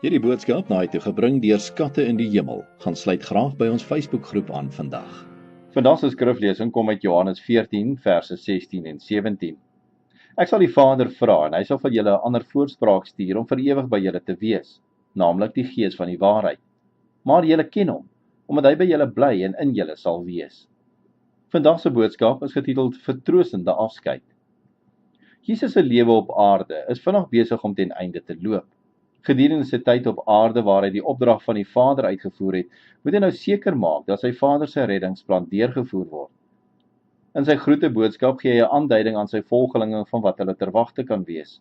Hierdie boodskap na toe gebring deur Skatte in die Hemel. Gaan sluit graag by ons Facebookgroep aan vandag. Vandag se skriflesing kom uit Johannes 14 verse 16 en 17. Ek sal die Vader vra en hy sal vir julle 'n ander voorspraak stuur om vir ewig by julle te wees, naamlik die Gees van die waarheid. Maar julle ken hom, omdat hy by julle bly en in julle sal wees. Vandag se boodskap is getiteld Vertroostende afskeid. Jesus se lewe op aarde is vinnig besig om ten einde te loop. Gedurende sy tyd op aarde waar hy die opdrag van die Vader uitgevoer het, moet hy nou seker maak dat sy Vader se reddingsplan deurgevoer word. In sy groeteboodskap gee hy 'n aanduiding aan sy volgelinge van wat hulle ter wagte kan wees.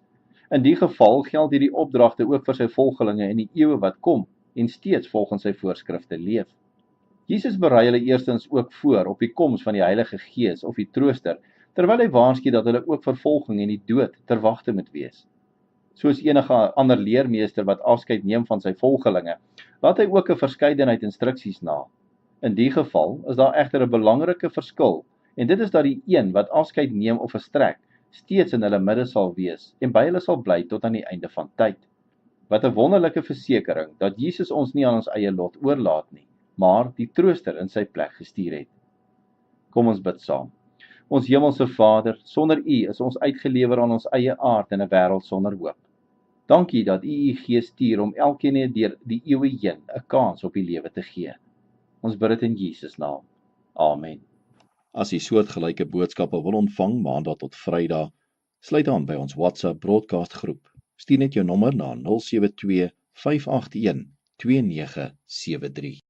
In die geval geld hierdie opdragte ook vir sy volgelinge in die eeue wat kom en steeds volgens sy voorskrifte leef. Jesus berei hulle eerstens ook voor op die koms van die Heilige Gees of die Trooster, terwyl hy waarsku dat hulle ook vervolging en die dood ter wagte moet wees. Soos enige ander leermeester wat afskeid neem van sy volgelinge, laat hy ook 'n verskeidenheid instruksies na. In die geval is daar egter 'n belangrike verskil, en dit is dat die een wat afskeid neem of verstrek, steeds in hulle midde sal wees en by hulle sal bly tot aan die einde van tyd. Wat 'n wonderlike versekering dat Jesus ons nie aan ons eie lot oorlaat nie, maar die Trooster in sy plek gestuur het. Kom ons bid saam. Ons hemelse Vader, sonder U is ons uitgelewer aan ons eie aard in 'n wêreld sonder hoop. Dankie dat U Gees stuur om elkeen deur die eeue heen 'n kans op die lewe te gee. Ons bid dit in Jesus naam. Amen. As jy soortgelyke boodskappe wil ontvang maandag tot Vrydag, sluit aan by ons WhatsApp broadcast groep. Stuur net jou nommer na 072 581 2973.